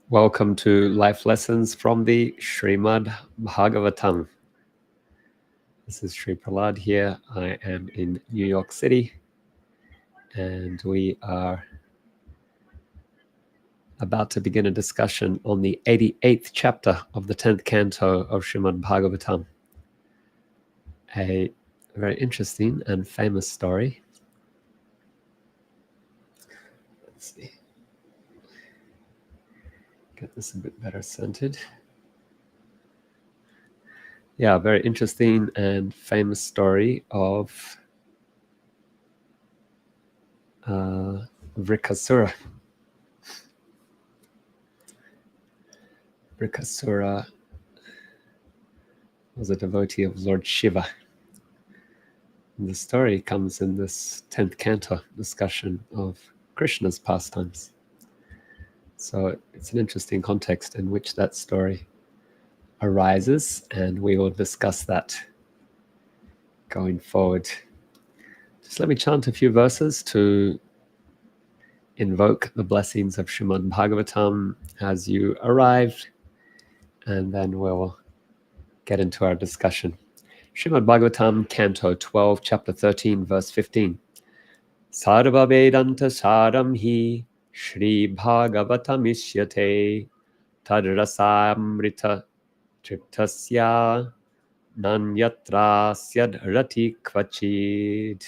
Welcome to Life Lessons from the Srimad Bhagavatam. This is Sri Prahlad here. I am in New York City, and we are about to begin a discussion on the 88th chapter of the 10th canto of Srimad Bhagavatam. A very interesting and famous story. Let's see. Get this a bit better centered. Yeah, very interesting and famous story of Vṛkāsura. Vṛkāsura was a devotee of Lord Shiva. And the story comes in this 10th canto discussion of Krishna's pastimes. So it's an interesting context in which that story arises, and we will discuss that going forward. Just let me chant a few verses to invoke the blessings of Srimad Bhagavatam as you arrive, and then we'll get into our discussion. Srimad Bhagavatam Canto 12, Chapter 13, Verse 15. Sarva Vedanta Saram Hi Shri Bhagavatam Ishyate Tadrasamrita Triptasya Nanyatra Syad Rati Kvachid.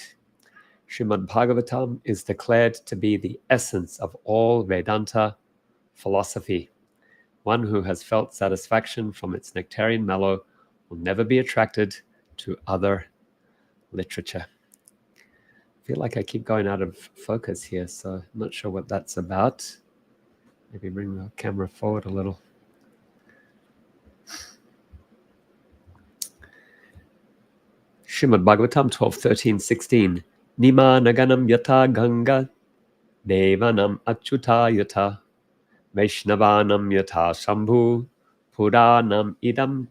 Srimad Bhagavatam is declared to be the essence of all Vedanta philosophy. One who has felt satisfaction from its nectarian mellow will never be attracted to other literature. I feel like I keep going out of focus here, so I'm not sure what that's about. Maybe bring the camera forward a little. Srimad Bhagavatam 12, 13, 16. Nima naganam yata ganga devanam achyuta yata Vaishnavanam yata shambhu puranam idam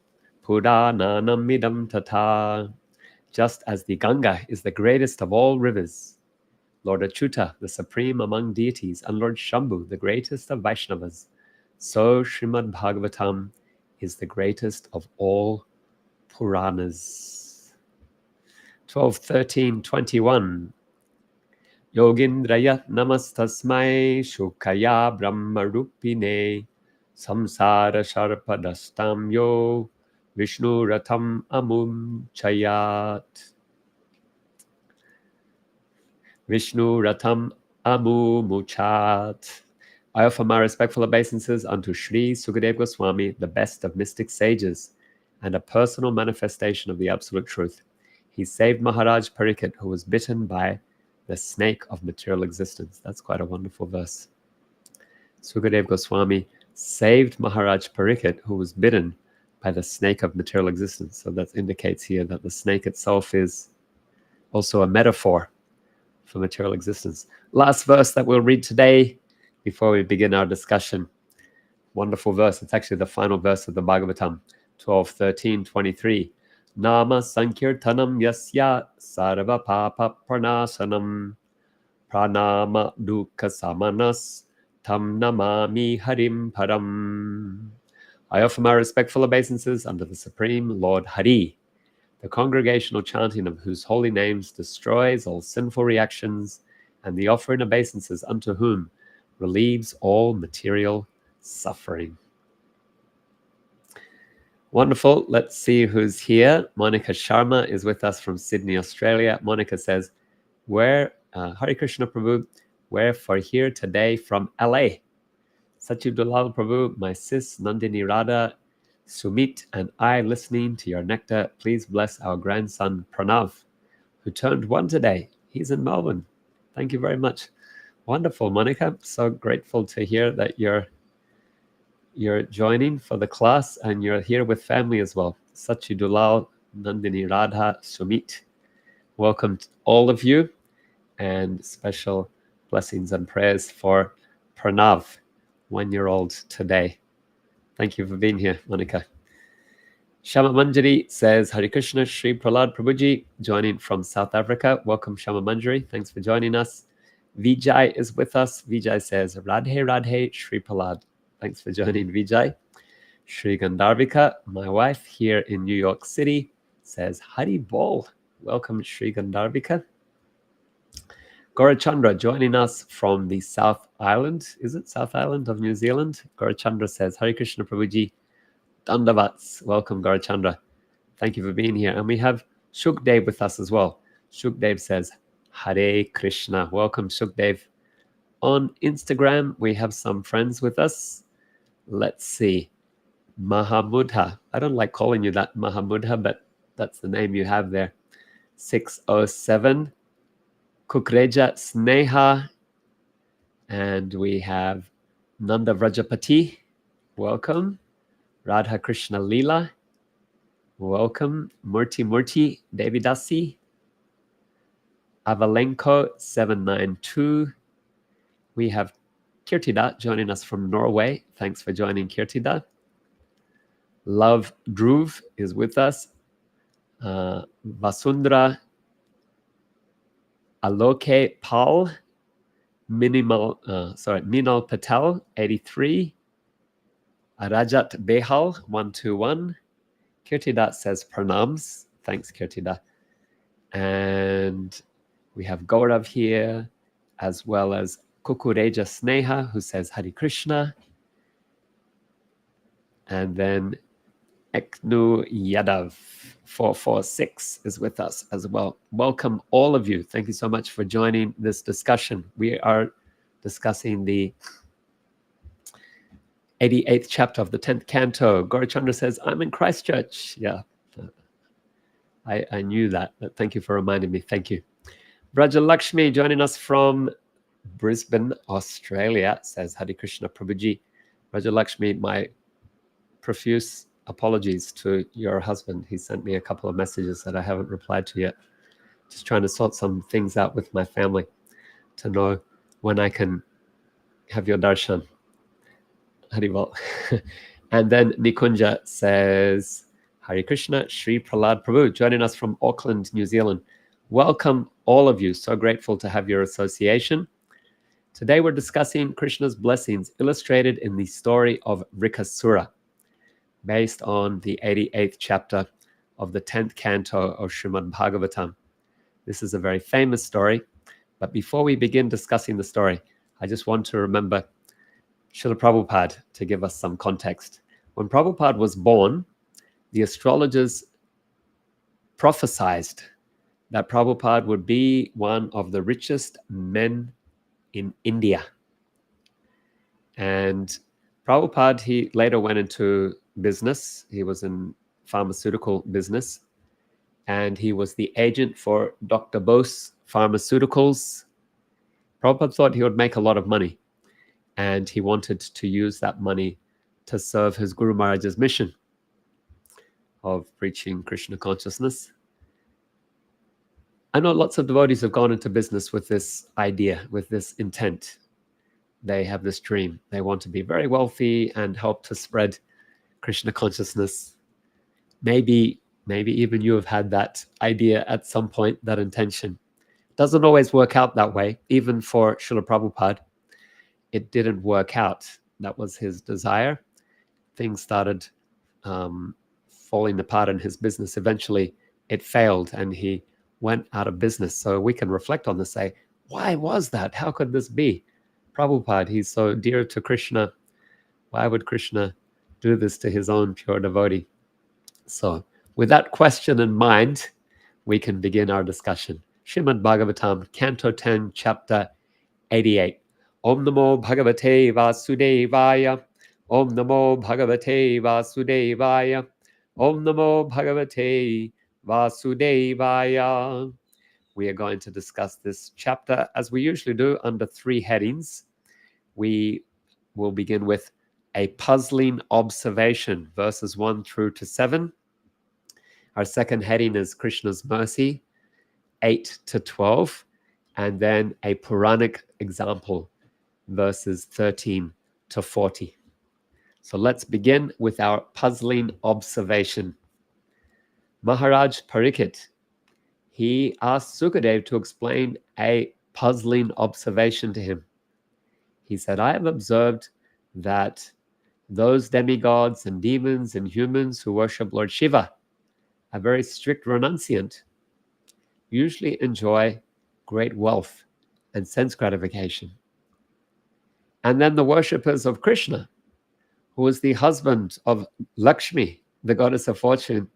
tata. Just as the Ganga is the greatest of all rivers, Lord Achyuta, the supreme among deities, and Lord Shambhu, the greatest of Vaishnavas, so Srimad Bhagavatam is the greatest of all Puranas. 12, 13, 21. Yogindraya namastasmai shukaya brahmarupine samsara sharpadastam yo Vishnu Ratham Amum Chayat. Vishnu Ratham Amumuchat. I offer my respectful obeisances unto Sri Sukadeva Goswami, the best of mystic sages, and a personal manifestation of the absolute truth. He saved Maharaj Parikshit, who was bitten by the snake of material existence. That's quite a wonderful verse. Sukadeva Goswami saved Maharaj Parikshit, who was bitten by the snake of material existence. So that indicates here that the snake itself is also a metaphor for material existence. Last verse that we'll read today before we begin our discussion. Wonderful verse. It's actually the final verse of the Bhagavatam, 12, 13, 23. Nama Sankirtanam Yasya Sarva Papa Pranasanam Pranama Dukkha Samanas Tam Namami Harim Param. I offer my respectful obeisances unto the Supreme Lord Hari, the congregational chanting of whose holy names destroys all sinful reactions, and the offering obeisances unto whom relieves all material suffering. Wonderful. Let's see who's here. Monica Sharma is with us from Sydney, Australia. Monica says, Hare Krishna Prabhu, wherefore here today from LA. Satyudalal Prabhu, my sis Nandini Radha, Sumit, and I listening to your nectar. Please bless our grandson Pranav, who turned 1 today. He's in Melbourne. Thank you very much. Wonderful, Monica. So grateful to hear that you're joining for the class and you're here with family as well. Satyudalal, Nandini Radha, Sumit. Welcome to all of you, and special blessings and prayers for Pranav, 1-year-old today. Thank you for being here, Monica. Shama Manjari says, Hare Krishna, Sri Prahlad Prabhuji, joining from South Africa. Welcome, Shama Manjari. Thanks for joining us. Vijay is with us. Vijay says, Radhe Radhe, Sri Prahlad. Thanks for joining, Vijay. Sri Gandharvika, my wife here in New York City, says, Hari Bol. Welcome, Sri Gandharvika. Gaurachandra joining us from the South Island. Is it South Island of New Zealand? Gaurachandra says, Hare Krishna Prabhuji, Dandavats. Welcome, Gaurachandra. Thank you for being here. And we have Shukdev with us as well. Shukdev says, Hare Krishna. Welcome, Shukdev. On Instagram, we have some friends with us. Let's see. Mahamudha. I don't like calling you that, Mahamudha, but that's the name you have there. 607. Kukreja Sneha. And we have Nanda Vrajapati. Welcome. Radha Krishna Leela. Welcome. Murti Devidasi. Avalenko 792. We have Kirtida joining us from Norway. Thanks for joining, Kirtida. Love Dhruv is with us. Vasundra Aloke Pal. Minal Patel 83. Rajat Behal 121. Kirtida says pranams. Thanks, Kirtida. And we have Gaurav here, as well as Kukureja Sneha, who says Hare Krishna. And then Eknu Yadav 446 is with us as well. Welcome, all of you. Thank you so much for joining this discussion. We are discussing the 88th chapter of the 10th canto. Gaurachandra says, I'm in Christchurch. Yeah, I knew that, but thank you for reminding me. Thank you. Braja Lakshmi joining us from Brisbane, Australia, says Hare Krishna Prabhuji. Braja Lakshmi, my profuse apologies to your husband. He sent me a couple of messages that I haven't replied to yet. Just trying to sort some things out with my family to know when I can have your darshan. Haribol. And then Nikunja says, Hare Krishna, Sri Prahlad Prabhu, joining us from Auckland, New Zealand. Welcome, all of you. So grateful to have your association. Today we're discussing Krishna's blessings illustrated in the story of Vṛkāsura, based on the 88th chapter of the 10th canto of Srimad Bhagavatam. This is a very famous story, but before we begin discussing the story, I just want to remember Srila Prabhupada to give us some context. When Prabhupada was born, the astrologers prophesied that Prabhupada would be one of the richest men in India. And Prabhupada, he later went into business. He was in pharmaceutical business, and he was the agent for Dr. Bose Pharmaceuticals. Prabhupada thought he would make a lot of money, and he wanted to use that money to serve his Guru Maharaj's mission of preaching Krishna consciousness. I know lots of devotees have gone into business with this idea, with this intent. They have this dream. They want to be very wealthy and help to spread Krishna consciousness. Maybe even you have had that idea at some point, that intention. Doesn't always work out that way. Even for Srila Prabhupada, it didn't work out. That was his desire. Things started falling apart in his business. Eventually, it failed and he went out of business. So we can reflect on this, say, why was that? How could this be? Prabhupada, he's so dear to Krishna. Why would Krishna do this to his own pure devotee? So with that question in mind, we can begin our discussion. Srimad Bhagavatam, Canto 10, Chapter 88. Om Namo Bhagavate Vasudevaya. Om Namo Bhagavate Vasudevaya. Om Namo Bhagavate Vasudevaya. We are going to discuss this chapter, as we usually do, under three headings. We will begin with a puzzling observation, verses 1 through to 7. Our second heading is Krishna's mercy, 8 to 12. And then a Puranic example, verses 13 to 40. So let's begin with our puzzling observation. Maharaj Pariksit, he asked Sukadev to explain a puzzling observation to him. He said, I have observed that those demigods and demons and humans who worship Lord Shiva, a very strict renunciant, usually enjoy great wealth and sense gratification. And then the worshippers of Krishna, who is the husband of Lakshmi, the goddess of fortune,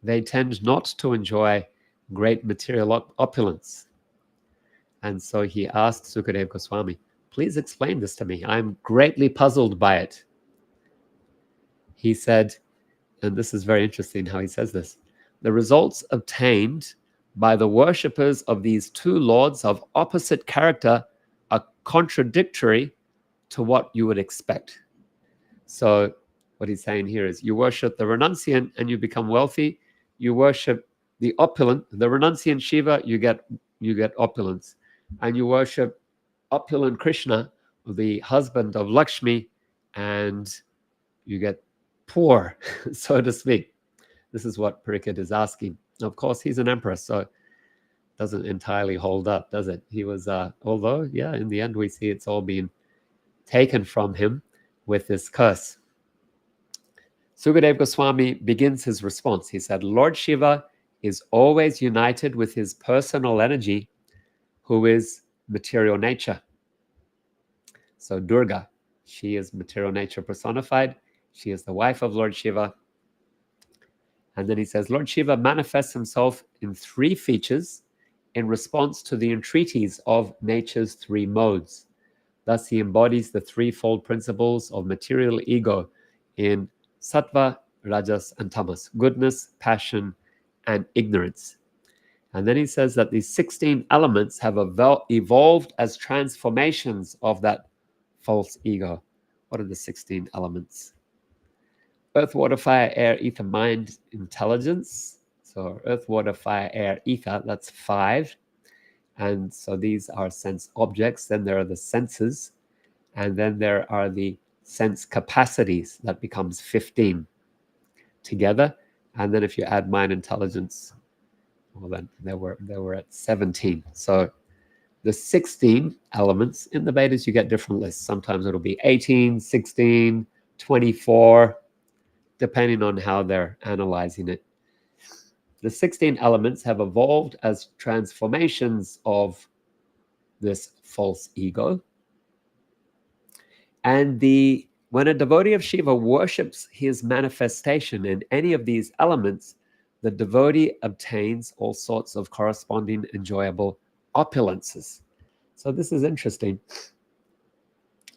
they tend not to enjoy great material opulence. And so he asked Sukadeva Goswami, please explain this to me. I'm greatly puzzled by it. He said, and this is very interesting how he says this, the results obtained by the worshippers of these two lords of opposite character are contradictory to what you would expect. So what he's saying here is you worship the renunciant and you become wealthy. You worship the opulent, the renunciant Shiva, you get opulence. And you worship opulent Krishna, the husband of Lakshmi, and you get poor, so to speak. This is what Parikshit is asking. Of course, he's an emperor, so it doesn't entirely hold up, does it? He was, although, yeah, in the end, we see it's all been taken from him with this curse. Sukadeva Goswami begins his response. He said, Lord Shiva is always united with his personal energy, who is material nature. So Durga, she is material nature personified. She is the wife of Lord Shiva. And then he says, Lord Shiva manifests himself in three features in response to the entreaties of nature's three modes. Thus, he embodies the threefold principles of material ego in sattva, rajas, and tamas, goodness, passion, and ignorance. And then he says that these 16 elements have evolved as transformations of that false ego. What are the 16 elements? Earth, water, fire, air, ether, mind, intelligence. So earth, water, fire, air, ether, that's 5. And so these are sense objects. Then there are the senses. And then there are the sense capacities. That becomes 15 together. And then if you add mind, intelligence, well, then they were at 17. So the 16 elements, in the Vedas, you get different lists. Sometimes it'll be 18, 16, 24, depending on how they're analyzing it. The 16 elements have evolved as transformations of this false ego. And when a devotee of Shiva worships his manifestation in any of these elements, the devotee obtains all sorts of corresponding enjoyable opulences. So this is interesting.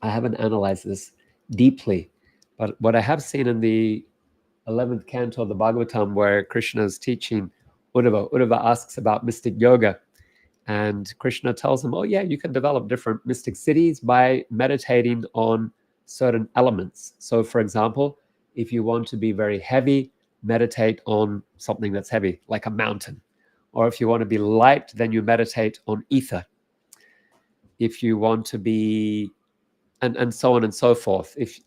I haven't analyzed this deeply, but what I have seen in the 11th canto of the Bhagavatam, where Krishna is teaching Uddhava asks about mystic yoga, and Krishna tells him, oh yeah, you can develop different mystic cities by meditating on certain elements. So for example, if you want to be very heavy, meditate on something that's heavy, like a mountain. Or if you want to be light, then you meditate on ether. If you want to be, and so on and so forth. If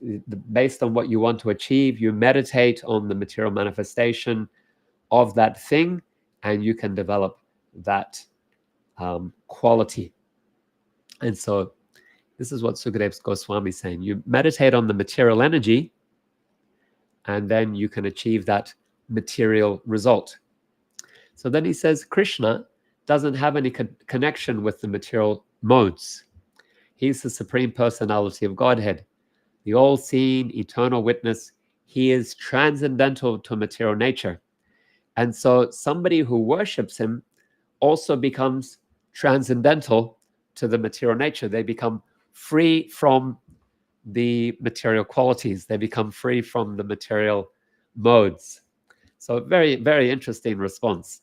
based on what you want to achieve, you meditate on the material manifestation of that thing, and you can develop that quality. And so this is what Sukadeva Goswami is saying. You meditate on the material energy, and then you can achieve that material result. So then he says Krishna doesn't have any connection with the material modes. He's the Supreme Personality of Godhead, the all-seeing, eternal witness. He is transcendental to material nature. And so somebody who worships him also becomes transcendental to the material nature. They become free from the material qualities. They become free from the material modes. So very, very interesting response.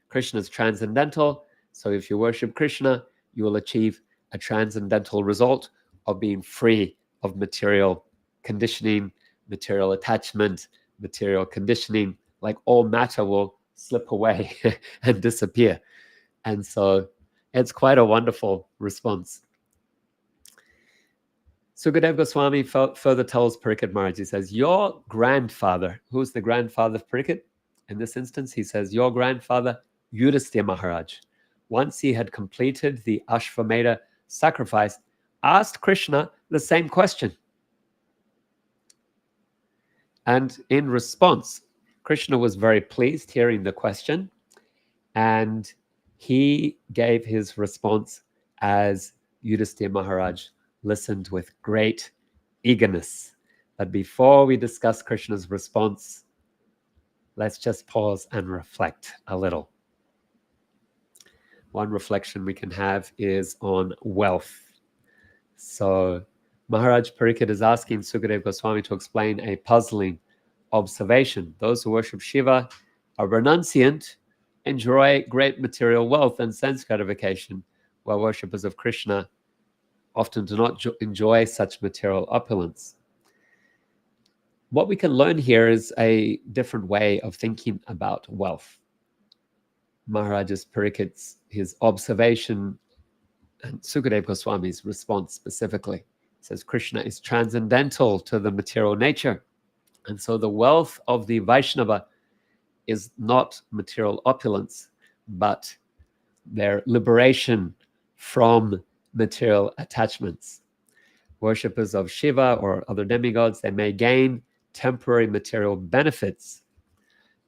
Krishna is transcendental. So if you worship Krishna, you will achieve a transcendental result of being free of material conditioning, material attachment, material conditioning. Like all matter will slip away and disappear. And so it's quite a wonderful response. Sukadeva Goswami further tells Parikshit Maharaj, he says, your grandfather, who's the grandfather of Parikshit? In this instance, he says, your grandfather, Yudhisthira Maharaj, once he had completed the Ashvamedha sacrifice, asked Krishna the same question. And in response, Krishna was very pleased hearing the question, and he gave his response as Yudhisthira Maharaj listened with great eagerness. But before we discuss Krishna's response, let's just pause and reflect a little. One reflection we can have is on wealth. So Maharaj Pariksit is asking Sukadeva Goswami to explain a puzzling observation. Those who worship Shiva are renunciant, enjoy great material wealth and sense gratification, while worshippers of Krishna often do not enjoy such material opulence. What we can learn here is a different way of thinking about wealth. Maharaj Parikit's his observation and Sukadeva Goswami's response specifically says Krishna is transcendental to the material nature. And so the wealth of the Vaishnava is not material opulence, but their liberation from material attachments. Worshippers of Shiva or other demigods, they may gain temporary material benefits,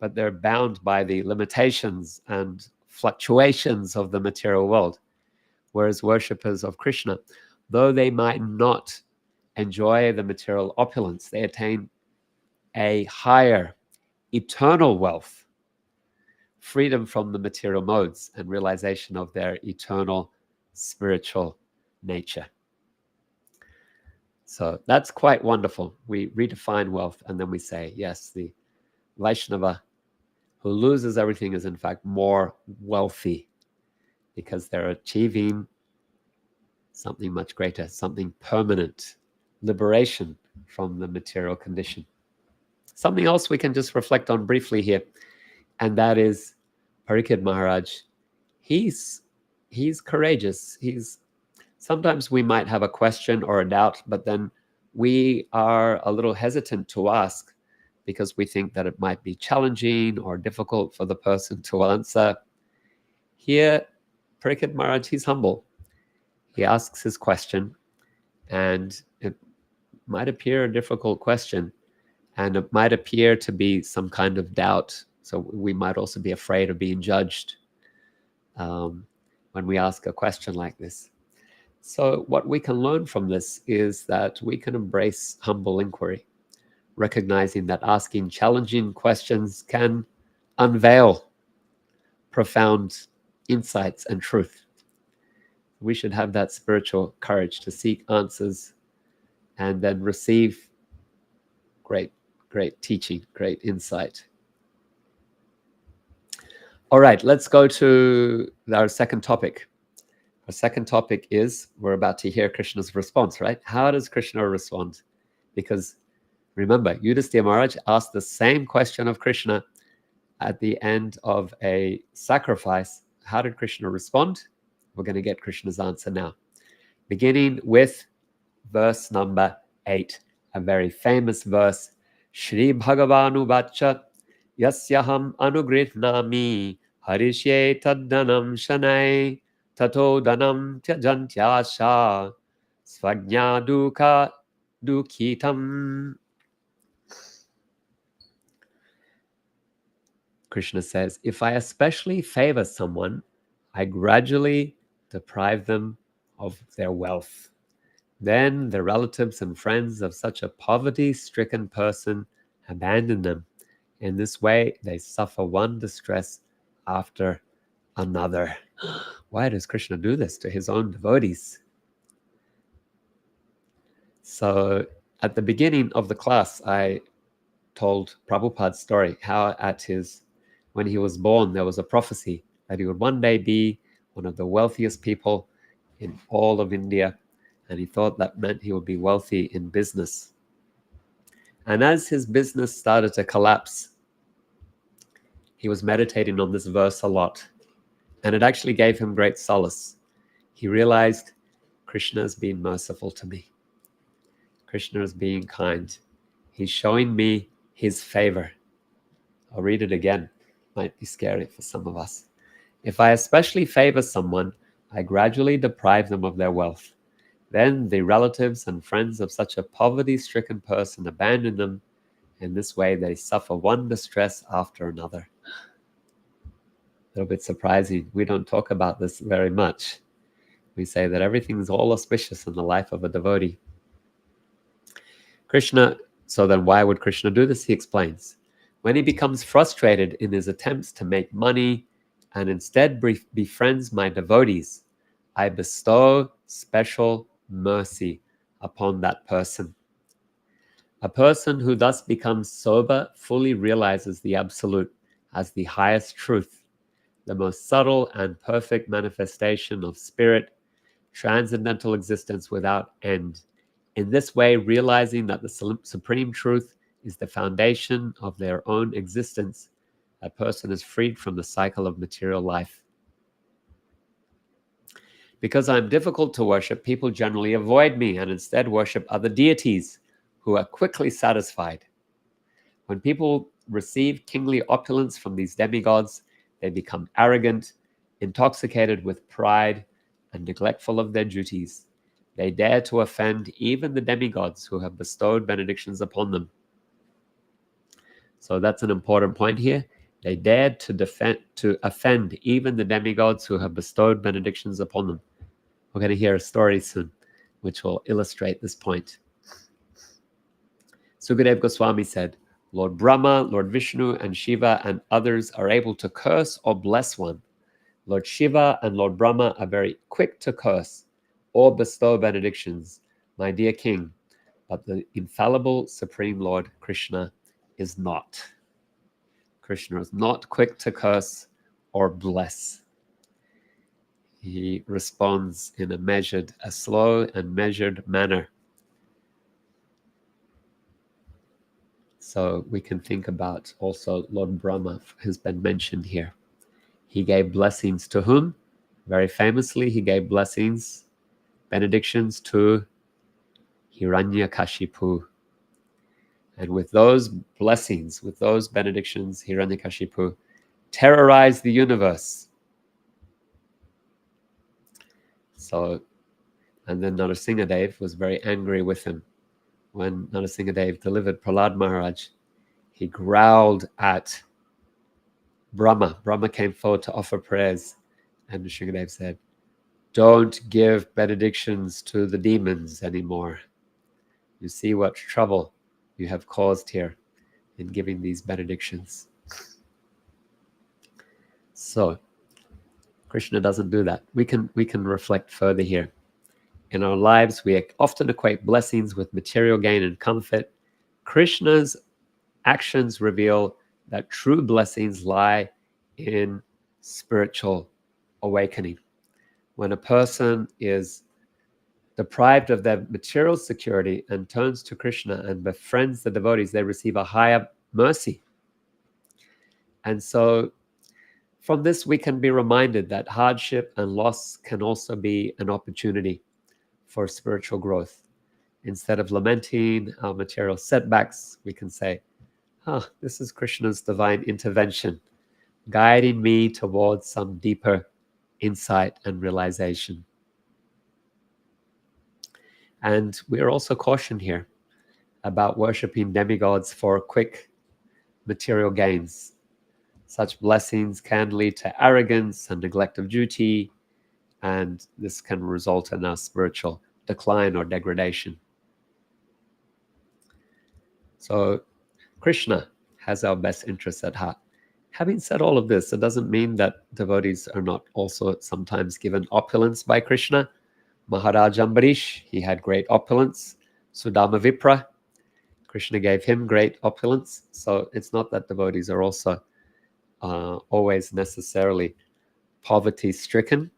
but they're bound by the limitations and fluctuations of the material world. Whereas worshippers of Krishna, though they might not enjoy the material opulence, they attain a higher eternal wealth, freedom from the material modes, and realization of their eternal spiritual nature. So that's quite wonderful. We redefine wealth, and then we say, yes, the Vaishnava who loses everything is in fact more wealthy because they're achieving something much greater, something permanent, liberation from the material condition. Something else we can just reflect on briefly here, and that is Pariksit Maharaj. He's courageous. Sometimes we might have a question or a doubt, but then we are a little hesitant to ask because we think that it might be challenging or difficult for the person to answer. Here, Pariksit Maharaj, he's humble. He asks his question, and it might appear a difficult question, and it might appear to be some kind of doubt. So we might also be afraid of being judged when we ask a question like this. So what we can learn from this is that we can embrace humble inquiry, recognizing that asking challenging questions can unveil profound insights and truth. We should have that spiritual courage to seek answers and then receive great teaching, great insight. All right, let's go to our second topic. Our second topic is, we're about to hear Krishna's response, right? How does Krishna respond? Because remember, Yudhisthira Maharaj asked the same question of Krishna at the end of a sacrifice. How did Krishna respond? We're going to get Krishna's answer now. Beginning with verse number 8, a very famous verse. Shri Bhagavanu Vacha Yasyaham Anugrihnami Harishye Taddanam Shanai Tato Danam Tyajantyasha Svagnya Dukha Dukhitam. Krishna says, if I especially favor someone, I gradually deprive them of their wealth. Then the relatives and friends of such a poverty-stricken person abandon them. In this way, they suffer one distress after another. Why does Krishna do this to his own devotees? So at the beginning of the class, I told Prabhupada's story, how when he was born, there was a prophecy that he would one day be one of the wealthiest people in all of India. And he thought that meant he would be wealthy in business. And as his business started to collapse, he was meditating on this verse a lot. And it actually gave him great solace. He realized, Krishna is being merciful to me. Krishna is being kind. He's showing me his favor. I'll read it again. Might be scary for some of us. If I especially favor someone, I gradually deprive them of their wealth. Then the relatives and friends of such a poverty-stricken person abandon them. In this way, they suffer one distress after another. A little bit surprising. We don't talk about this very much. We say that everything is all auspicious in the life of a devotee. Krishna, so then why would Krishna do this? He explains. When he becomes frustrated in his attempts to make money and instead befriends my devotees, I bestow special mercy upon that person. A person who thus becomes sober fully realizes the Absolute as the highest truth, the most subtle and perfect manifestation of spirit, transcendental existence without end. In this way, realizing that the supreme truth is the foundation of their own existence, a person is freed from the cycle of material life. Because I am difficult to worship, people generally avoid me and instead worship other deities who are quickly satisfied. When people receive kingly opulence from these demigods, they become arrogant, intoxicated with pride, and neglectful of their duties. They dare to offend even the demigods who have bestowed benedictions upon them. So that's an important point here. They dared to offend even the demigods who have bestowed benedictions upon them. We're going to hear a story soon, which will illustrate this point. Sukadeva Goswami said, Lord Brahma, Lord Vishnu, and Shiva and others are able to curse or bless one. Lord Shiva and Lord Brahma are very quick to curse or bestow benedictions, my dear king, but the infallible Supreme Lord Krishna is not. Krishna is not quick to curse or bless. He responds in a slow and measured manner. So we can think about also Lord Brahma has been mentioned here. He gave blessings to whom? Very famously, he gave blessings, benedictions to Hiranyakashipu. And with those blessings, with those benedictions, Hiranyakashipu terrorized the universe. So, and then Narasimhadev was very angry with him. When Narasimhadev delivered Prahlad Maharaj, he growled at Brahma. Brahma came forward to offer prayers, and Narasimhadev said, don't give benedictions to the demons anymore. You see what trouble you have caused here in giving these benedictions. So, Krishna doesn't do that. We can reflect further here. In our lives, we often equate blessings with material gain and comfort. Krishna's actions reveal that true blessings lie in spiritual awakening. When a person is deprived of their material security and turns to Krishna and befriends the devotees, they receive a higher mercy. And so from this, we can be reminded that hardship and loss can also be an opportunity for spiritual growth. Instead of lamenting our material setbacks, we can say, this is Krishna's divine intervention, guiding me towards some deeper insight and realization. And we are also cautioned here about worshipping demigods for quick material gains. Such blessings can lead to arrogance and neglect of duty, and this can result in our spiritual decline or degradation. So Krishna has our best interests at heart. Having said all of this, it doesn't mean that devotees are not also sometimes given opulence by Krishna. Maharaj Ambarish, he had great opulence. Sudama Vipra, Krishna gave him great opulence. So it's not that devotees are also always necessarily poverty-stricken.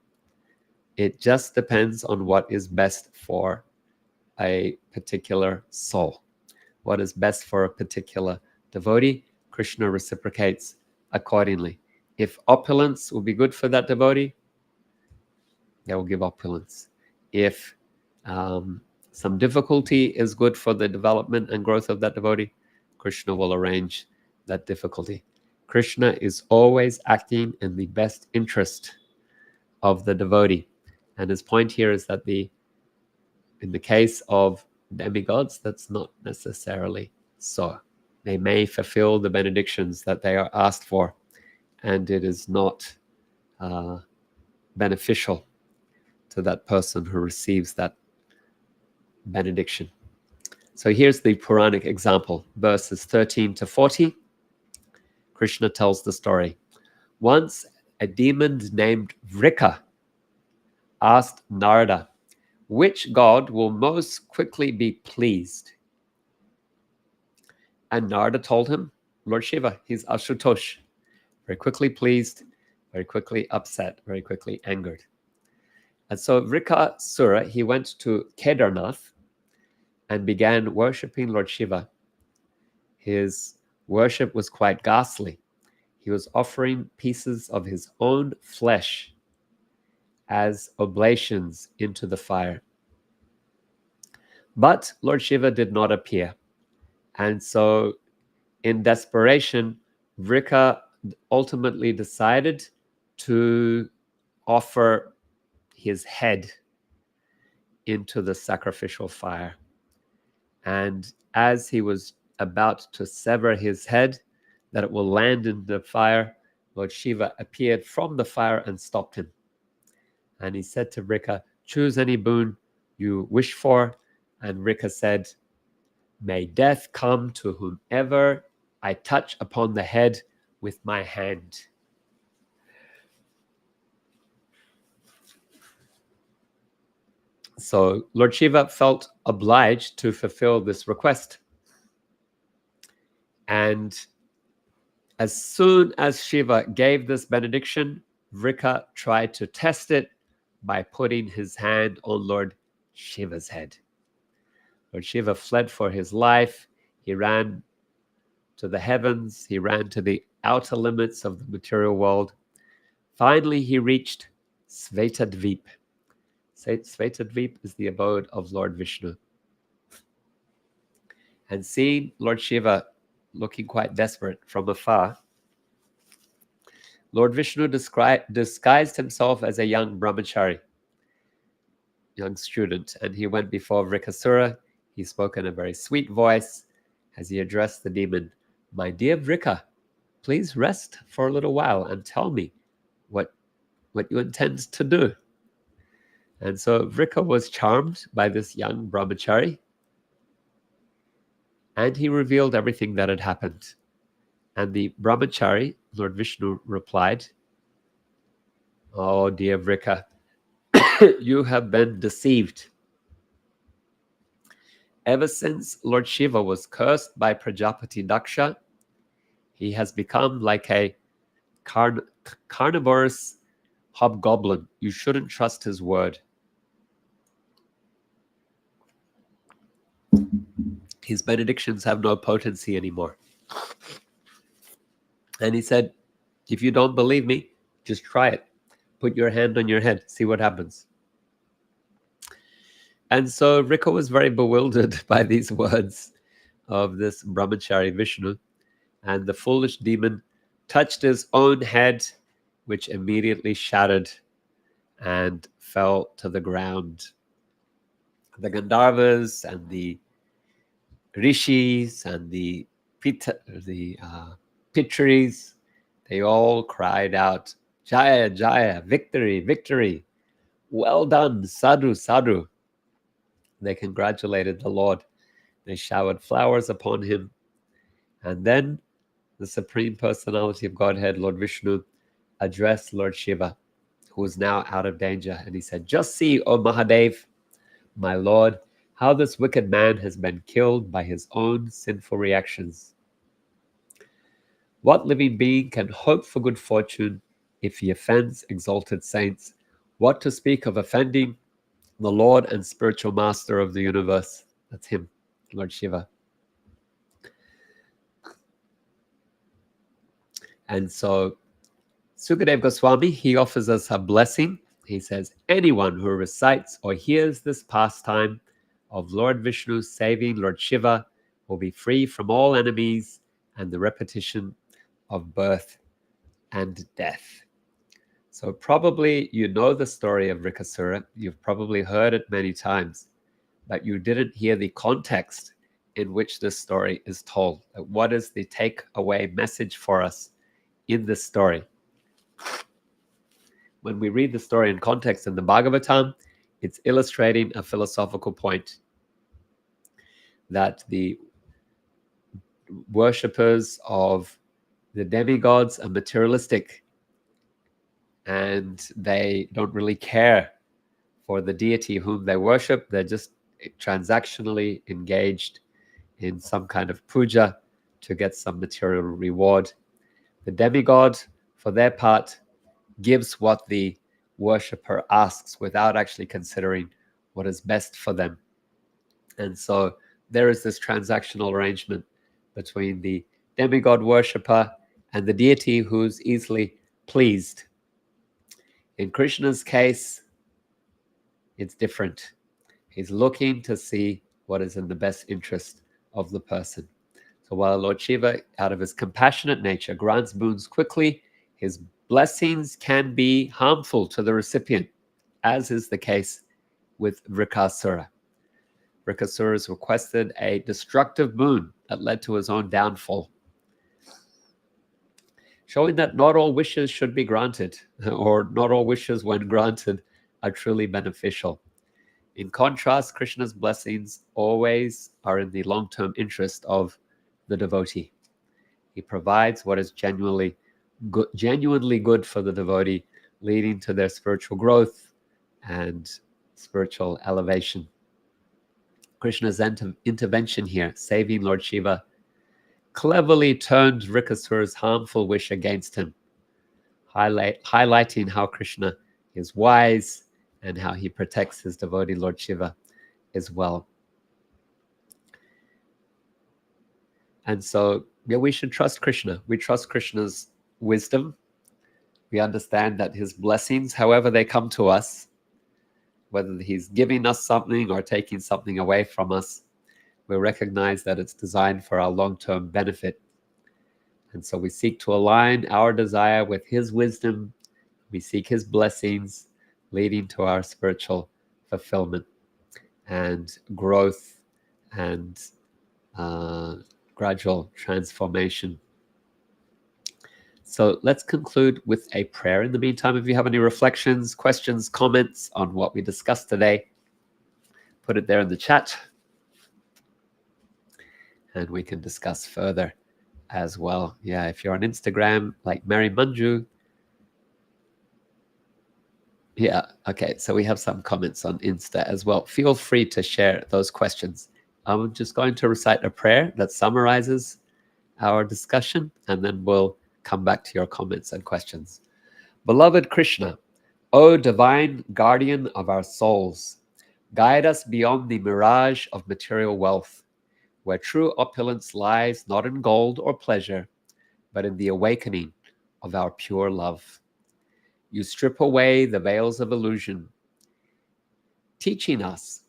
It just depends on what is best for a particular soul. What is best for a particular devotee, Krishna reciprocates accordingly. If opulence will be good for that devotee, they will give opulence. If some difficulty is good for the development and growth of that devotee, Krishna will arrange that difficulty. Krishna is always acting in the best interest of the devotee. And his point here is that in the case of demigods, that's not necessarily so. they may fulfill the benedictions that they are asked for, and it is not beneficial to that person who receives that benediction. So here's the Puranic example, verses 13 to 40. Krishna tells the story. Once a demon named Vrika asked Narada, which god will most quickly be pleased? And Narada told him, Lord Shiva, he's Ashutosh. Very quickly pleased, very quickly upset, very quickly angered. And so Vṛkāsura, he went to Kedarnath and began worshipping Lord Shiva. His worship was quite ghastly. He was offering pieces of his own flesh as oblations into the fire. But Lord Shiva did not appear. And so in desperation, Vrika ultimately decided to offer his head into the sacrificial fire. And as he was about to sever his head, that it will land in the fire, Lord Shiva appeared from the fire and stopped him. And he said to Vrika, choose any boon you wish for. And Vrika said, may death come to whomever I touch upon the head with my hand. So Lord Shiva felt obliged to fulfill this request. And as soon as Shiva gave this benediction, Vrika tried to test it by putting his hand on Lord Shiva's head. Lord Shiva fled for his life. He ran to the heavens. He ran to the outer limits of the material world. Finally, he reached Svetadvip. Svetadvip is the abode of Lord Vishnu. And seeing Lord Shiva looking quite desperate from afar, Lord Vishnu disguised himself as a young brahmachari, young student, and he went before Vṛkāsura. He spoke in a very sweet voice as he addressed the demon. My dear Vrika, please rest for a little while and tell me what you intend to do. And so Vrika was charmed by this young brahmachari, and he revealed everything that had happened. And the brahmachari, Lord Vishnu, replied, oh, dear Vrika, you have been deceived. Ever since Lord Shiva was cursed by Prajapati Daksha, he has become like a carnivorous hobgoblin. You shouldn't trust his word. His benedictions have no potency anymore. And he said, if you don't believe me, just try it. Put your hand on your head, see what happens. And so Vrika was very bewildered by these words of this brahmachari Vishnu. And the foolish demon touched his own head, which immediately shattered and fell to the ground. The Gandharvas and the Rishis and the Pitris, they all cried out, Jaya, Jaya, victory, victory. Well done, sadhu, sadhu. They congratulated the Lord. They showered flowers upon him. And then the Supreme Personality of Godhead, Lord Vishnu, addressed Lord Shiva, who was now out of danger. And he said, just see, O Mahadev, my Lord, how this wicked man has been killed by his own sinful reactions. What living being can hope for good fortune if he offends exalted saints? What to speak of offending the Lord and spiritual master of the universe? That's him, Lord Shiva. And so Sukadeva Goswami, he offers us a blessing. He says, anyone who recites or hears this pastime of Lord Vishnu saving Lord Shiva will be free from all enemies and the repetition of birth and death. So probably you know the story of Vṛkāsura. You've probably heard it many times, but you didn't hear the context in which this story is told. What is the takeaway message for us in this story? When we read the story in context in the Bhagavatam, it's illustrating a philosophical point that the worshippers of the demigods are materialistic and they don't really care for the deity whom they worship. They're just transactionally engaged in some kind of puja to get some material reward. The demigod, for their part, gives what the worshipper asks without actually considering what is best for them. And so there is this transactional arrangement between the demigod worshipper and the deity who's easily pleased. In Krishna's case, it's different. He's looking to see what is in the best interest of the person. So while Lord Shiva, out of his compassionate nature, grants boons quickly, his blessings can be harmful to the recipient, as is the case with Vṛkāsura. Vṛkāsura's requested a destructive boon that led to his own downfall, showing that not all wishes should be granted, or not all wishes, when granted, are truly beneficial. In contrast, Krishna's blessings always are in the long-term interest of the devotee. He provides what is genuinely good for the devotee, leading to their spiritual growth and spiritual elevation. Krishna's intervention here, saving Lord Shiva, cleverly turned Vṛkāsura's harmful wish against him, highlighting how Krishna is wise and how he protects his devotee Lord Shiva as well. And so, we should trust Krishna. We trust Krishna's wisdom. We understand that his blessings, however they come to us, whether he's giving us something or taking something away from us, we recognize that it's designed for our long-term benefit. And so we seek to align our desire with his wisdom. We seek his blessings, leading to our spiritual fulfillment and growth and gradual transformation. So let's conclude with a prayer. In the meantime, if you have any reflections, questions, comments on what we discussed today, put it there in the chat and we can discuss further as well. Yeah, if you're on Instagram, like Mary Manju. Yeah, okay, so we have some comments on Insta as well. Feel free to share those questions. I'm just going to recite a prayer that summarizes our discussion, and then we'll come back to your comments and questions. Beloved Krishna, O divine guardian of our souls, guide us beyond the mirage of material wealth, where true opulence lies not in gold or pleasure, but in the awakening of our pure love. You strip away the veils of illusion, teaching us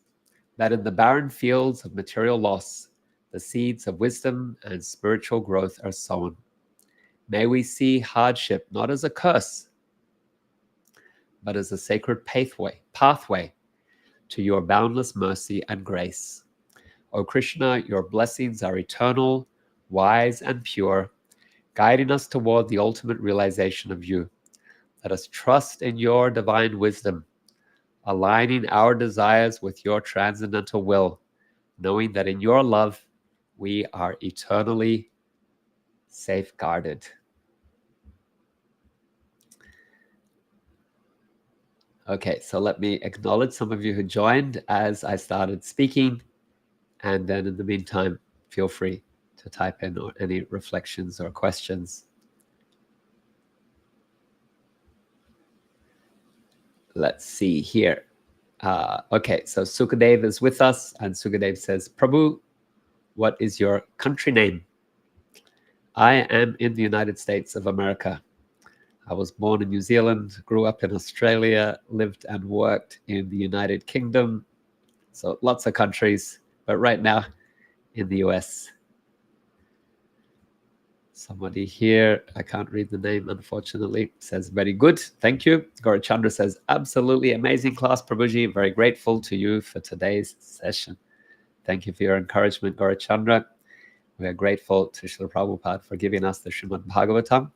that in the barren fields of material loss, the seeds of wisdom and spiritual growth are sown. May we see hardship not as a curse, but as a sacred pathway to your boundless mercy and grace. O Krishna, your blessings are eternal, wise, and pure, guiding us toward the ultimate realization of you. Let us trust in your divine wisdom, aligning our desires with your transcendental will, knowing that in your love we are eternally safeguarded. Okay, so let me acknowledge some of you who joined as I started speaking, and then in the meantime, feel free to type in or any reflections or questions. Let's see here. Okay, so Sukadev is with us, and Sukadev says, Prabhu, what is your country name? I am in the United States of America. I was born in New Zealand, grew up in Australia, lived and worked in the United Kingdom. So lots of countries, but right now in the US. Somebody here, I can't read the name, unfortunately, says, very good, thank you. Gaurachandra says, absolutely amazing class, Prabhuji. Very grateful to you for today's session. Thank you for your encouragement, Gaurachandra. We are grateful to Srila Prabhupada for giving us the Srimad Bhagavatam,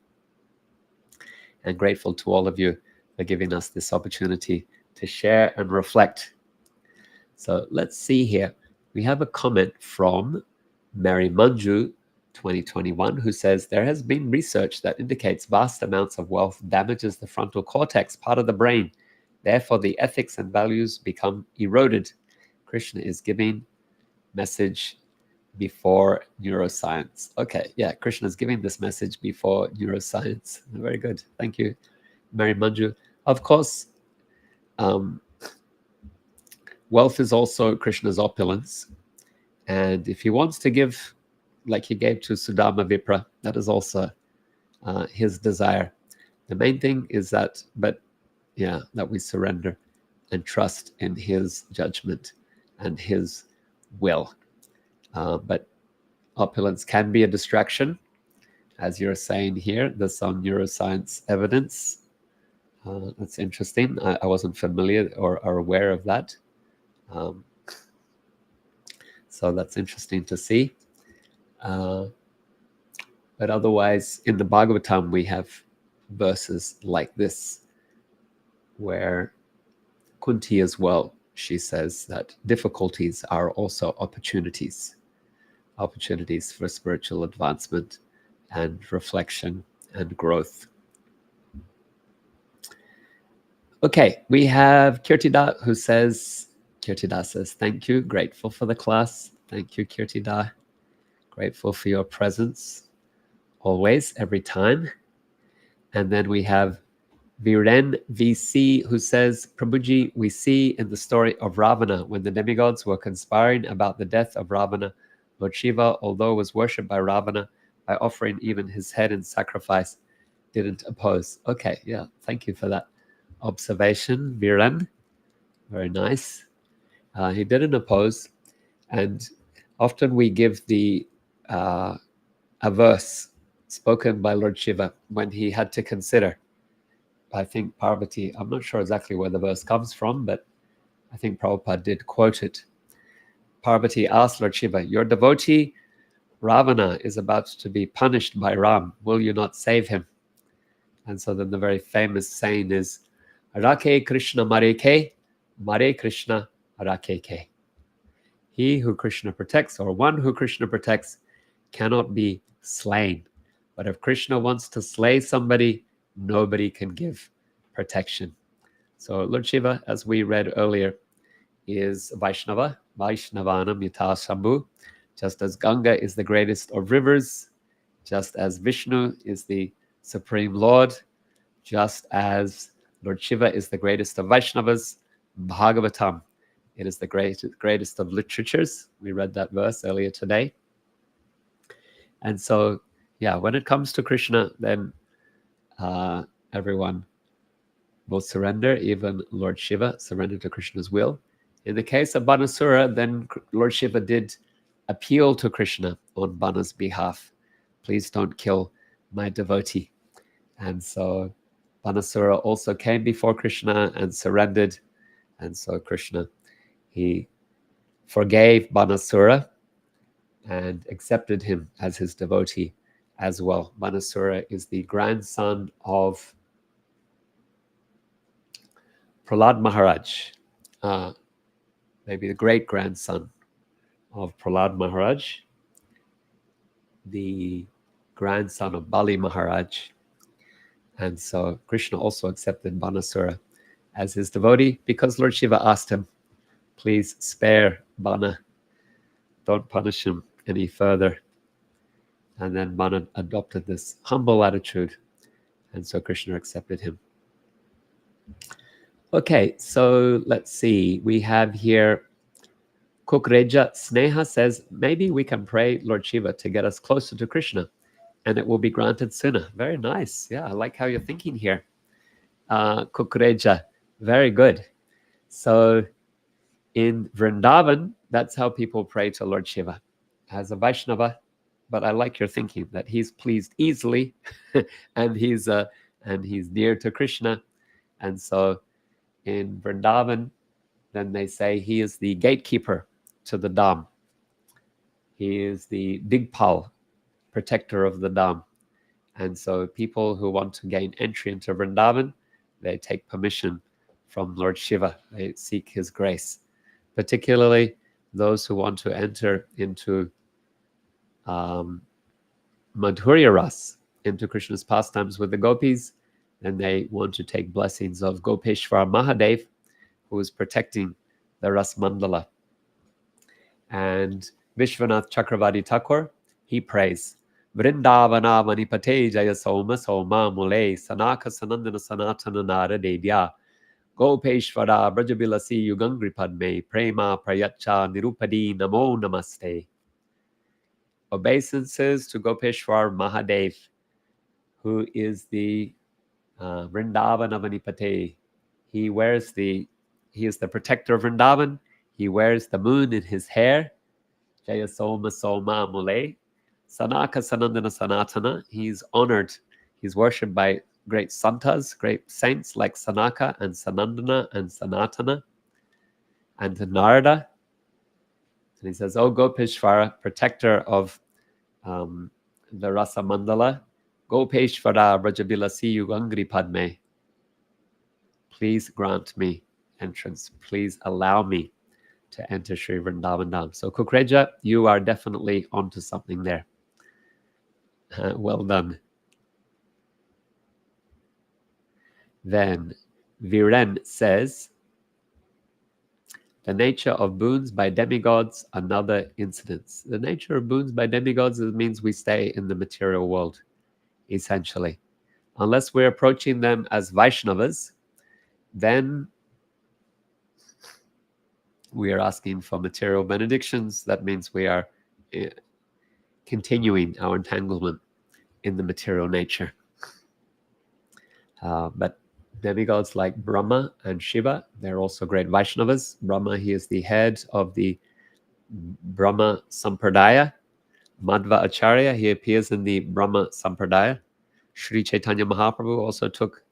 and grateful to all of you for giving us this opportunity to share and reflect. So let's see here. We have a comment from Mary Manju 2021 who says, there has been research that indicates vast amounts of wealth damages the frontal cortex, part of the brain. Therefore, the ethics and values become eroded. Krishna is giving message before neuroscience. Okay, yeah, Krishna is giving this message before neuroscience. Very good. Thank you, Mary Manju. Of course, wealth is also Krishna's opulence. And if he wants to give, like he gave to Sudama Vipra, that is also his desire. The main thing is that, that we surrender and trust in his judgment and his will. But opulence can be a distraction, as you're saying here. There's some neuroscience evidence. That's interesting. I wasn't familiar or aware of that. So that's interesting to see. But otherwise, in the Bhagavatam, we have verses like this, where Kunti as well, she says that difficulties are also opportunities for spiritual advancement and reflection and growth. Okay, we have Kirtida who says, Kirtida says, thank you, grateful for the class. Thank you, Kirtida. Grateful for your presence, always, every time. And then we have Viren VC who says, Prabhuji, we see in the story of Ravana, when the demigods were conspiring about the death of Ravana, Lord Shiva, although was worshipped by Ravana, by offering even his head in sacrifice, didn't oppose. Okay, yeah, thank you for that observation, Viren. Very nice. He didn't oppose, and often we give a verse spoken by Lord Shiva when he had to consider, I think, Parvati. I'm not sure exactly where the verse comes from, but I think Prabhupada did quote it. Parvati asked Lord Shiva, your devotee Ravana is about to be punished by Ram. Will you not save him? And so then the very famous saying is, Rake Krishna Mareke, Mare Krishna Rakeke. He who Krishna protects, or one who Krishna protects, cannot be slain. But if Krishna wants to slay somebody, nobody can give protection. So Lord Shiva, as we read earlier, is Vaishnava, Vaishnavanam Yata Shambhu. Just as Ganga is the greatest of rivers, just as Vishnu is the Supreme Lord, just as Lord Shiva is the greatest of Vaishnavas, Bhagavatam, it is the greatest of literatures. We read that verse earlier today. And so, yeah, when it comes to Krishna, then everyone will surrender, even Lord Shiva surrendered to Krishna's will. In the case of Banasura, then Lord Shiva did appeal to Krishna on Bana's behalf. Please don't kill my devotee. And so Banasura also came before Krishna and surrendered. And so Krishna, he forgave Banasura and accepted him as his devotee as well. Banasura is the grandson of Prahlad Maharaj, maybe the great-grandson of Prahlad Maharaj, the grandson of Bali Maharaj. And so Krishna also accepted Banasura as his devotee because Lord Shiva asked him, please spare Bana, don't punish him any further. And then Bana adopted this humble attitude, and so Krishna accepted him. Okay, so let's see. We have here Kukreja Sneha says, maybe we can pray Lord Shiva to get us closer to Krishna and it will be granted sooner. Very nice. Yeah, I like how you're thinking here. Kukreja, very good. So in Vrindavan, that's how people pray to Lord Shiva as a Vaishnava. But I like your thinking that he's pleased easily and he's near to Krishna. And so in Vrindavan, then they say he is the gatekeeper to the Dham. He is the Digpal, protector of the Dham. And so people who want to gain entry into Vrindavan, they take permission from Lord Shiva. They seek his grace. Particularly those who want to enter into Madhurya Ras, into Krishna's pastimes with the gopis, and they want to take blessings of Gopeshwar Mahadev, who is protecting the Ras Mandala. And Vishwanath Chakravarti Thakur, he prays, Vrindavana Manipate Jaya Soma Soma Mule Sanaka Sanandana Sanatana Nara Devya Gopeshwara Brajabilasi Yugangri Padme Prema Prayacha Nirupadi Namo Namaste. Obeisances to Gopeshwar Mahadev, who is the Vrindavana Manipate. He is the protector of Vrindavan. He wears the moon in his hair. Jaya Soma Soma Mule. Sanaka Sanandana Sanatana. He's honored. He's worshipped by great santas, great saints like Sanaka and Sanandana and Sanatana and Narada. And he says, O Gopeshwara, protector of the Rasa Mandala, Gopeshwara Brajabilasi Yugangri Padme, please grant me entrance. Please allow me to enter Sri Vrindavan Dham. So Kukreja, you are definitely onto something there. Well done. Then Viren says, the nature of boons by demigods, another incidence. The nature of boons by demigods means we stay in the material world, essentially. Unless we're approaching them as Vaishnavas, then we are asking for material benedictions. That means we are continuing our entanglement in the material nature. But demigods like Brahma and Shiva, they're also great Vaishnavas. Brahma, he is the head of the Brahma Sampradaya. Madhva Acharya, he appears in the Brahma Sampradaya. Sri Chaitanya Mahaprabhu also took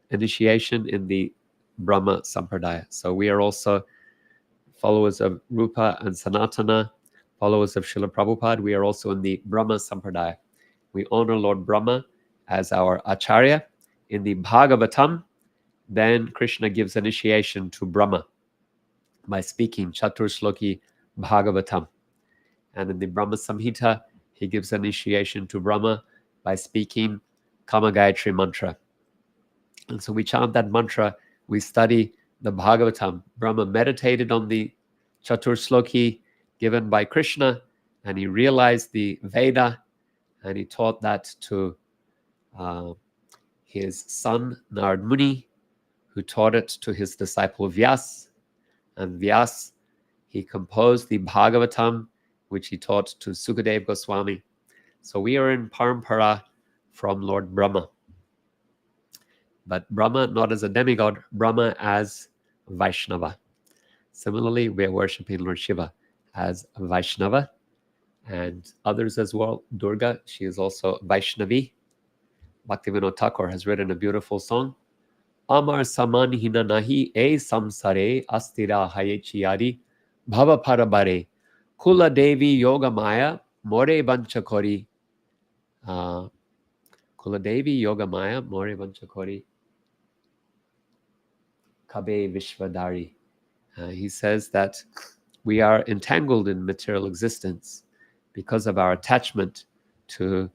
initiation in the Brahma Sampradaya. So we are also followers of Rupa and Sanatana, followers of Srila Prabhupada. We are also in the Brahma Sampradaya. We honor Lord Brahma as our Acharya. In the Bhagavatam, then Krishna gives initiation to Brahma by speaking Chatur Shloki Bhagavatam. And in the Brahma Samhita, he gives initiation to Brahma by speaking Kama Gayatri mantra. And so we chant that mantra, we study the Bhagavatam. Brahma meditated on the Chatur Shloki given by Krishna, and he realized the Veda, and he taught that to his son Narad Muni, who taught it to his disciple Vyas. And Vyas, he composed the Bhagavatam, which he taught to Sukadeva Goswami. So we are in Parampara from Lord Brahma. But Brahma not as a demigod, Brahma as Vaishnava. Similarly, we are worshipping Lord Shiva as Vaishnava, and others as well. Durga, she is also Vaishnavi. Bhaktivinoda Thakur has written a beautiful song. Amar saman hina nahi e samsare astira hayechiyari bhava parabare kula devi yoga maya more banchakori. Kula devi yoga maya more banchakori kabe vishvadari. He says that we are entangled in material existence because of our attachment to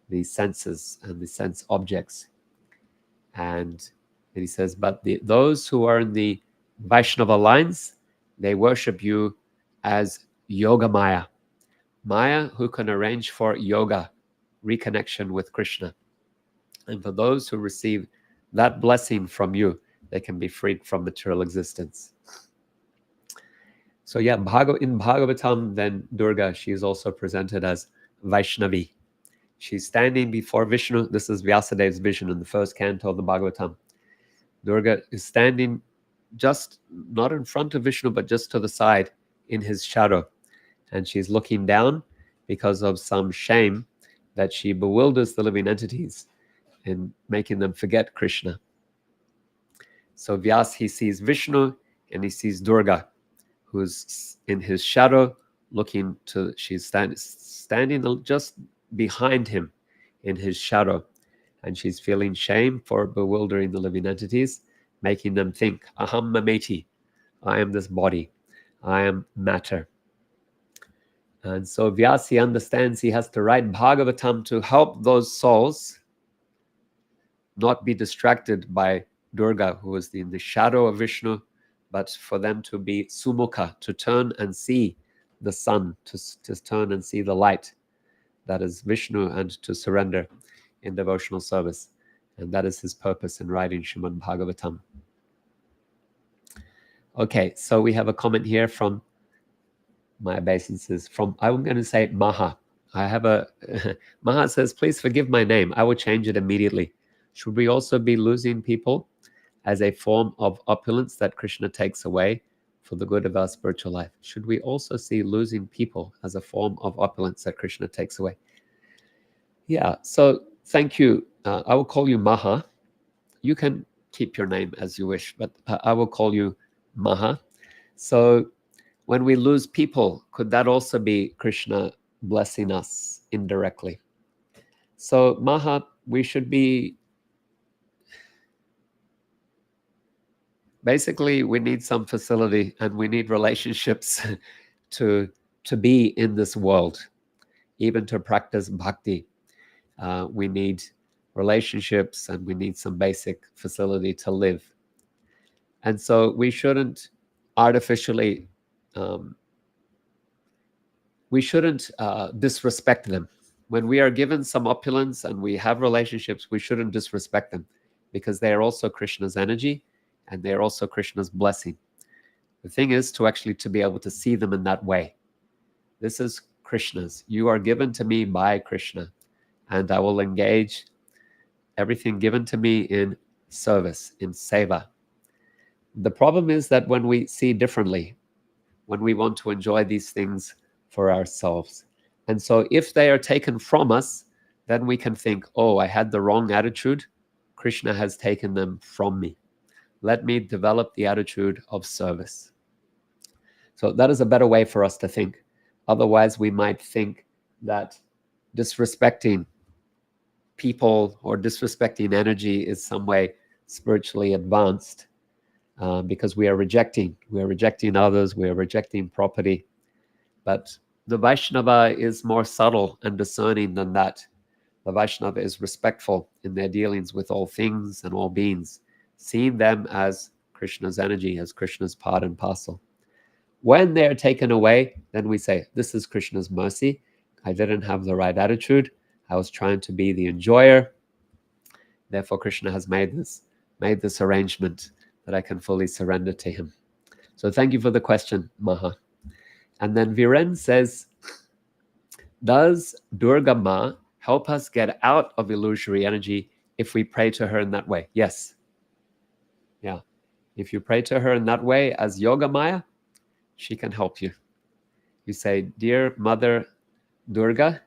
the senses and the sense objects. And he says, but those who are in the Vaishnava lines, they worship you as Yoga Maya. Maya who can arrange for yoga, reconnection with Krishna. And for those who receive that blessing from you, they can be freed from material existence. So yeah, in Bhagavatam, then Durga, she is also presented as Vaishnavi. She's standing before Vishnu. This is Vyasadev's vision in the first canto of the Bhagavatam. Durga is standing just not in front of Vishnu, but just to the side in his shadow. And she's looking down because of some shame that she bewilders the living entities in making them forget Krishna. So Vyas, he sees Vishnu and he sees Durga, who's in his shadow she's standing just behind him in his shadow, and she's feeling shame for bewildering the living entities, making them think, aham mameti, I am this body, I am matter. And so Vyasi understands he has to write Bhagavatam to help those souls not be distracted by Durga, who is in the shadow of Vishnu, but for them to be sumukha, to turn and see the sun, to turn and see the light that is Vishnu, and to surrender in devotional service. And that is his purpose in writing Srimad Bhagavatam. Okay, so we have a comment here from my obeisances, I'm going to say Maha. I have a Maha says, please forgive my name. I will change it immediately. Should we also be losing people as a form of opulence that Krishna takes away for the good of our spiritual life? Should we also see losing people as a form of opulence that Krishna takes away? Yeah, so thank you. I will call you Maha. You can keep your name as you wish, but I will call you Maha. So when we lose people, could that also be Krishna blessing us indirectly? So Maha, we should be, basically we need some facility and we need relationships to be in this world, even to practice bhakti. We need relationships and we need some basic facility to live. And so we shouldn't artificially, disrespect them. When we are given some opulence and we have relationships, we shouldn't disrespect them, because they are also Krishna's energy and they are also Krishna's blessing. The thing is to be able to see them in that way. This is Krishna's. You are given to me by Krishna, and I will engage everything given to me in service, in seva. The problem is that when we see differently, when we want to enjoy these things for ourselves, and so if they are taken from us, then we can think, oh, I had the wrong attitude. Krishna has taken them from me. Let me develop the attitude of service. So that is a better way for us to think. Otherwise, we might think that disrespecting people or disrespecting energy is some way spiritually advanced, because we are rejecting others, we are rejecting property. But the Vaishnava is more subtle and discerning than that. The Vaishnava is respectful in their dealings with all things and all beings, seeing them as Krishna's energy, as Krishna's part and parcel. When they are taken away, then we say, this is Krishna's mercy. I didn't have the right attitude. I was trying to be the enjoyer. Therefore, Krishna has made this arrangement that I can fully surrender to him. So thank you for the question, Maha. And then Viren says, does Durga Ma help us get out of illusory energy if we pray to her in that way? Yes. Yeah. If you pray to her in that way as Yoga Maya, she can help you. You say, dear Mother Durga,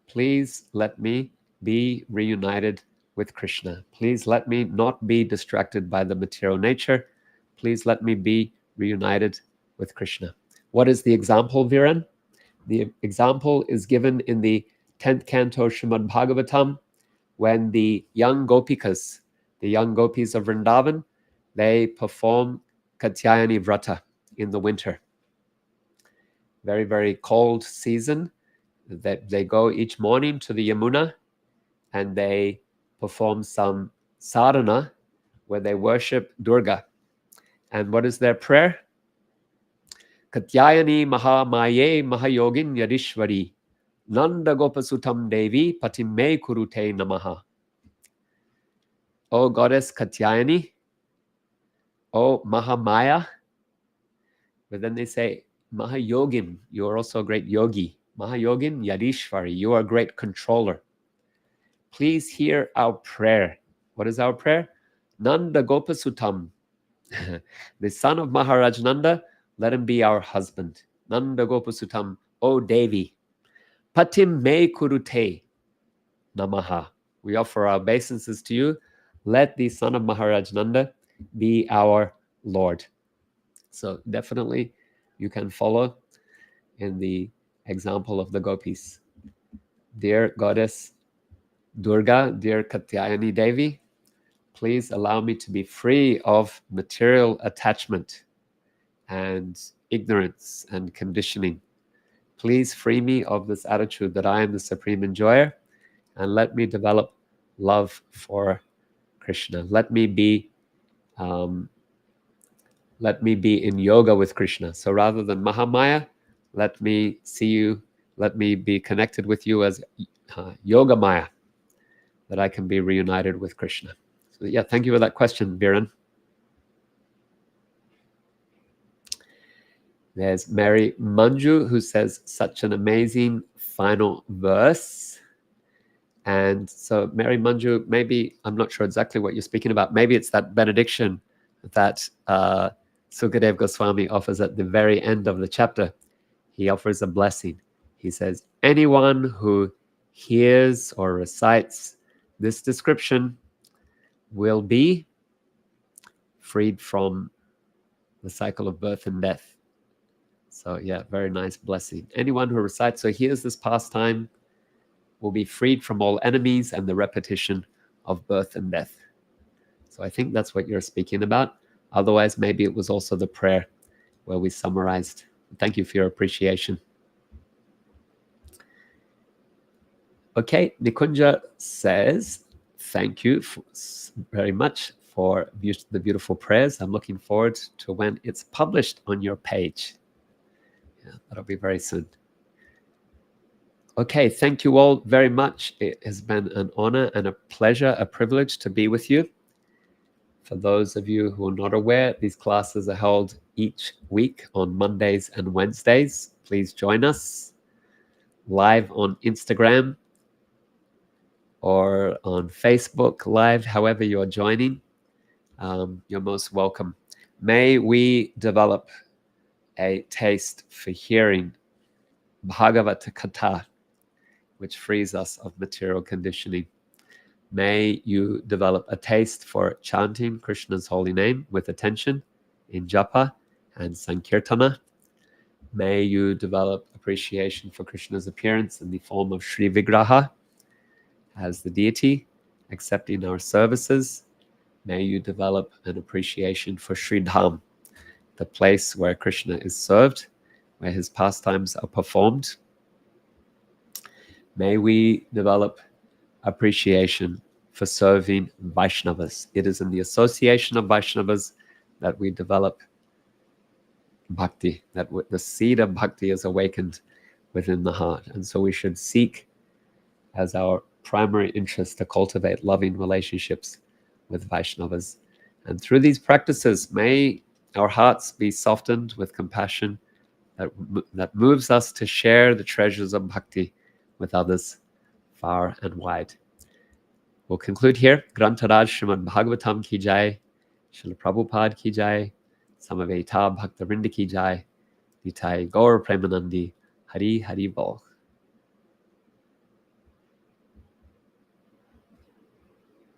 please let me be reunited with Krishna. Please let me not be distracted by the material nature. Please let me be reunited with Krishna. What is the example, Viren? The example is given in the 10th canto Srimad Bhagavatam, when the young gopikas, the young gopis of Vrindavan, they perform Katyayani Vrata in the winter. Very, very cold season. They go each morning to the Yamuna and they perform some sadhana where they worship Durga. And what is their prayer? Katyayani Mahamaye Mahayogin Yadishwari Nanda Gopasutam Devi Patimme Kurute Namaha. O Goddess Katyayani, O Mahamaya. But then they say, Mahayogin, you are also a great yogi. Mahayogin Yadishwari, you are a great controller. Please hear our prayer. What is our prayer? Nanda Gopasutam, the son of Maharaj Nanda, let him be our husband. Nanda Gopasutam, O Devi. Patim me kurute namaha. We offer our obeisances to you. Let the son of Maharaj Nanda be our Lord. So definitely you can follow in the example of the gopis. Dear Goddess Durga, dear Katyayani Devi, please allow me to be free of material attachment and ignorance and conditioning. Please free me of this attitude that I am the supreme enjoyer, and let me develop love for Krishna. Let me be in yoga with Krishna. So rather than Mahamaya, let me see you, let me be connected with you as Yoga Maya, that I can be reunited with Krishna. So yeah, thank you for that question, Viren. There's Mary Manju, who says such an amazing final verse. And so Mary Manju, maybe, I'm not sure exactly what you're speaking about. Maybe it's that benediction that Sukadeva Goswami offers at the very end of the chapter. He offers a blessing. He says, anyone who hears or recites this description will be freed from the cycle of birth and death. So yeah, very nice blessing. Anyone who recites or hears this pastime will be freed from all enemies and the repetition of birth and death. So I think that's what you're speaking about. Otherwise, maybe it was also the prayer where we summarized. Thank you for your appreciation. Okay, Nikunja says, thank you very much for the beautiful prayers. I'm looking forward to when it's published on your page. Yeah, that'll be very soon. Okay, thank you all very much. It has been an honor and a pleasure, a privilege to be with you. For those of you who are not aware, these classes are held each week on Mondays and Wednesdays. Please join us live on Instagram or on Facebook Live, however you're joining. You're most welcome. May we develop a taste for hearing Bhagavata Katha, which frees us of material conditioning. May you develop a taste for chanting Krishna's holy name with attention in japa and sankirtana. May you develop appreciation for Krishna's appearance in the form of Sri Vigraha as the deity, accepting our services. May you develop an appreciation for Sri Dham, the place where Krishna is served, where his pastimes are performed. May we develop appreciation for serving Vaishnavas. It is in the association of Vaishnavas that we develop bhakti, that the seed of bhakti is awakened within the heart. And so we should seek as our primary interest to cultivate loving relationships with Vaishnavas. And through these practices, may our hearts be softened with compassion that moves us to share the treasures of bhakti with others far and wide. We'll conclude here. Grantaraj Srimad Bhagavatam ki jai, Srila Prabhupada ki jai, Samaveta Bhakta Vrinda ki jai, Nitai Gaur Premanandi, Hari Hari Bol.